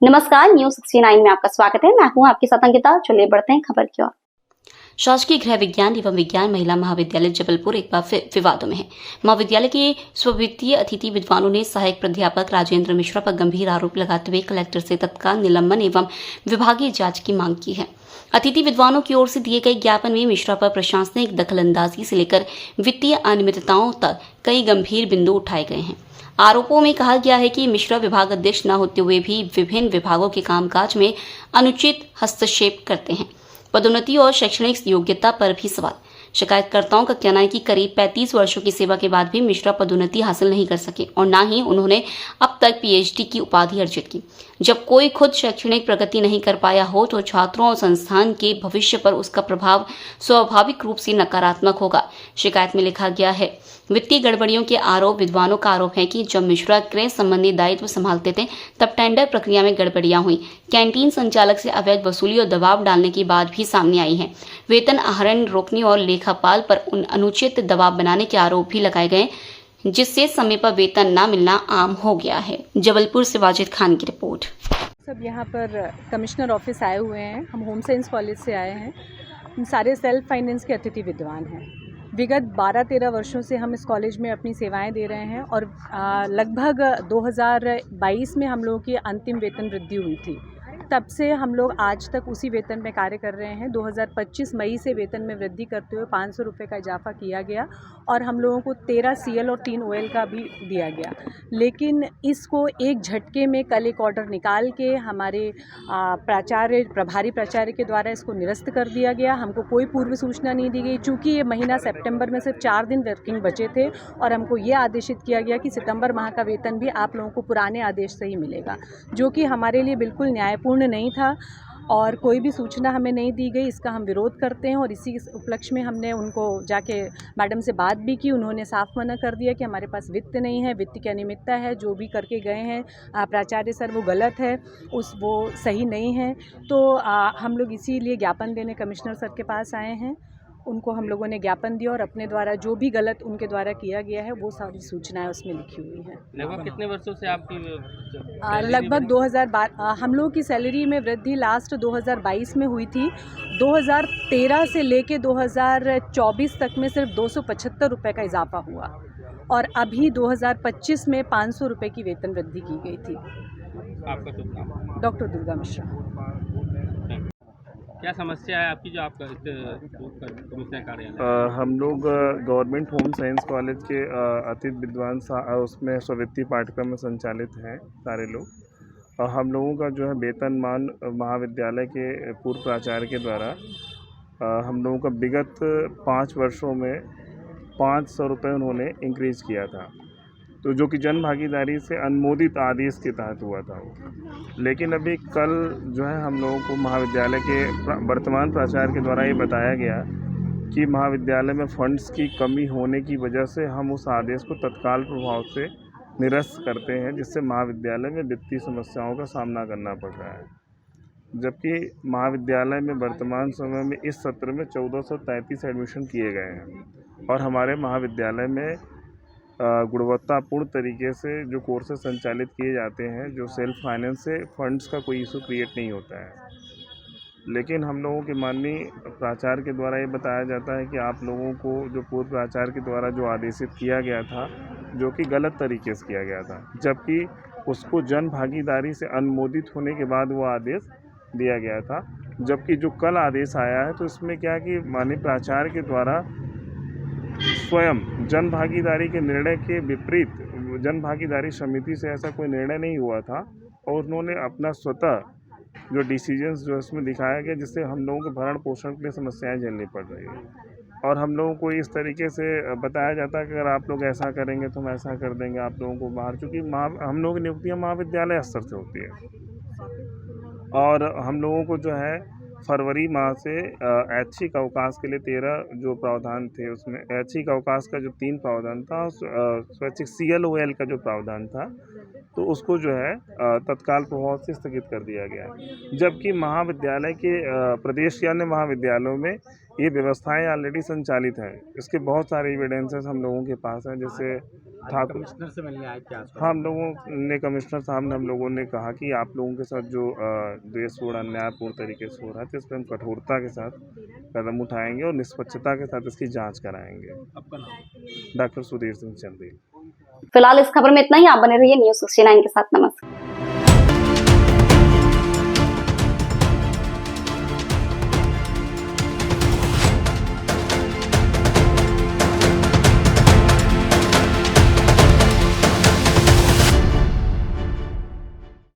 नमस्कार, न्यूज 69 में आपका स्वागत है। मैं हूं आपके साथ अंकिता। चलिए बढ़ते हैं खबर की ओर। शासकीय गृह विज्ञान एवं विज्ञान महिला महाविद्यालय जबलपुर एक बार फिर विवादों में है। महाविद्यालय के स्वित्तीय अतिथि विद्वानों ने सहायक प्राध्यापक राजेंद्र मिश्रा पर गंभीर आरोप लगाते हुए कलेक्टर से तत्काल निलंबन एवं विभागीय जांच की मांग की है। अतिथि विद्वानों की ओर से दिए गए ज्ञापन में मिश्रा पर प्रशासनिक दखलंदाजी से लेकर वित्तीय अनियमितताओं तक कई गंभीर बिंदु उठाए गए हैं। आरोपों में कहा गया है कि मिश्रा विभाग अध्यक्ष न होते हुए भी विभिन्न विभागों के कामकाज में अनुचित हस्तक्षेप करते हैं। पदोन्नति और शैक्षणिक योग्यता पर भी सवाल। शिकायतकर्ताओं का कहना है कि करीब 35 वर्षों की सेवा के बाद भी मिश्रा पदोन्नति हासिल नहीं कर सके और न ही उन्होंने अब तक पीएचडी की उपाधि अर्जित की। जब कोई खुद शैक्षणिक प्रगति नहीं कर पाया हो तो छात्रों और संस्थान के भविष्य पर उसका प्रभाव स्वाभाविक रूप से नकारात्मक होगा। शिकायत में लिखा गया है, वित्तीय गड़बड़ियों के आरोप। विद्वानों का आरोप है कि जब मिश्रा क्रय संबंधी दायित्व संभालते थे तब टेंडर प्रक्रिया में गड़बड़ियां हुई। कैंटीन संचालक से अवैध वसूली और दबाव डालने की बात भी सामने आई है। वेतन आहरण रोकने और लेखापाल पर अनुचित दबाव बनाने के आरोप भी लगाए गए, जिससे समय पर वेतन न मिलना आम हो गया है। जबलपुर से वाजिद खान की रिपोर्ट। सब यहाँ पर कमिश्नर ऑफिस आए हुए हैं। हम होम साइंस कॉलेज से आए हैं। हम सारे सेल्फ फाइनेंस के अतिथि विद्वान हैं। विगत 12-13 वर्षों से हम इस कॉलेज में अपनी सेवाएं दे रहे हैं और लगभग 2022 में हम लोगों की अंतिम वेतन वृद्धि हुई थी। तब से हम लोग आज तक उसी वेतन में कार्य कर रहे हैं। 2025 मई से वेतन में वृद्धि करते हुए 500 रुपये का इजाफा किया गया और हम लोगों को 13 सीएल और 3 ओएल का भी दिया गया। लेकिन इसको एक झटके में कल एक ऑर्डर निकाल के हमारे प्रभारी प्राचार्य के द्वारा इसको निरस्त कर दिया गया। हमको कोई पूर्व सूचना नहीं दी गई। चूँकि ये महीना सितंबर में सिर्फ 4 दिन वर्किंग बचे थे और हमको ये आदेशित किया गया कि सितंबर माह का वेतन भी आप लोगों को पुराने आदेश से ही मिलेगा, जो कि हमारे लिए बिल्कुल न्यायपूर्ण नहीं था और कोई भी सूचना हमें नहीं दी गई। इसका हम विरोध करते हैं और इसी उपलक्ष्य में हमने उनको जाके मैडम से बात भी की। उन्होंने साफ मना कर दिया कि हमारे पास वित्त नहीं है, वित्त की अनियमितता है, जो भी करके गए हैं प्राचार्य सर वो गलत है, वो सही नहीं है। तो हम लोग इसीलिए ज्ञापन देने कमिश्नर सर के पास आए हैं। उनको हम लोगों ने ज्ञापन दिया और अपने द्वारा जो भी गलत उनके द्वारा किया गया है वो सारी सूचनाएं उसमें लिखी हुई हैं। लगभग कितने वर्षों से आपकी लगभग 2012 हम लोगों की सैलरी में वृद्धि लास्ट 2022 में हुई थी। 2013 से लेके 2024 तक में सिर्फ 275 रुपये का इजाफा हुआ और अभी 2025 में 500 रुपये की वेतन वृद्धि की गई थी। आपका शुभ नाम? डॉक्टर दुर्गा मिश्रा। क्या समस्या है आपकी जो आपका कमिश्नर कार्यालय? हम लोग गवर्नमेंट होम साइंस कॉलेज के अतिथि विद्वान उसमें स्वित्तीय पाठ्यक्रम में संचालित हैं सारे लोग। और हम लोगों का जो है वेतनमान महाविद्यालय के पूर्व प्राचार्य के द्वारा हम लोगों का विगत 5 वर्षों में 500 रुपये उन्होंने इंक्रीज़ किया था, तो जो कि जन भागीदारी से अनुमोदित आदेश के तहत हुआ था वो। लेकिन अभी कल जो है हम लोगों को महाविद्यालय के वर्तमान प्राचार्य के द्वारा ये बताया गया कि महाविद्यालय में फंड्स की कमी होने की वजह से हम उस आदेश को तत्काल प्रभाव से निरस्त करते हैं, जिससे महाविद्यालय में वित्तीय समस्याओं का सामना करना पड़ रहा है। जबकि महाविद्यालय में वर्तमान समय में इस सत्र में 1433 एडमिशन किए गए हैं और हमारे महाविद्यालय में गुणवत्तापूर्ण तरीके से जो कोर्सेज संचालित किए जाते हैं, जो सेल्फ फाइनेंस से फंड्स का कोई इशू क्रिएट नहीं होता है। लेकिन हम लोगों के माननीय प्राचार्य के द्वारा ये बताया जाता है कि आप लोगों को जो पूर्व प्राचार्य के द्वारा जो आदेशित किया गया था, जो कि गलत तरीके से किया गया था, जबकि उसको जन भागीदारी से अनुमोदित होने के बाद वो आदेश दिया गया था। जबकि जो कल आदेश आया है तो इसमें क्या कि माननीय प्राचार्य के द्वारा स्वयं जन भागीदारी के निर्णय के विपरीत जन भागीदारी समिति से ऐसा कोई निर्णय नहीं हुआ था और उन्होंने अपना स्वतः जो डिसीजंस जो इसमें दिखाया गया, जिससे हम लोगों के भरण पोषण के लिए समस्याएं झेलनी पड़ रही है। और हम लोगों को इस तरीके से बताया जाता है कि अगर आप लोग ऐसा करेंगे तो हम ऐसा कर देंगे आप लोगों को बाहर, चूँकि हम लोगों की नियुक्तियाँ महाविद्यालय स्तर से होती है। और हम लोगों को जो है फरवरी माह से ऐच्छिक अवकाश के लिए 13 जो प्रावधान थे, उसमें ऐच्छिक अवकाश का जो 3 प्रावधान था, स्वैच्छिक CLOL का जो प्रावधान था, तो उसको जो है तत्काल प्रभाव से स्थगित कर दिया गया। जबकि महाविद्यालय के प्रदेश के अन्य महाविद्यालयों में ये व्यवस्थाएं ऑलरेडी संचालित हैं। इसके बहुत सारे एविडेंसेस हम लोगों के पास हैं। जैसे ठाकुर कमिश्नर से मिलने आए थे आसपास। हम लोगों ने कमिश्नर साहब ने हम लोगों ने कहा कि आप लोगों के साथ जो द्वेषपूर्ण अन्यायपूर्ण तरीके से हो रहा है, इस पर हम कठोरता के साथ कदम उठाएंगे और निष्पक्षता के साथ इसकी जांच कराएंगे। आपका नाम? डॉक्टर सुधीर सिंह चंदेल। फिलहाल इस खबर में इतना ही। आप बने रहिए News 69 के साथ। नमस्कार।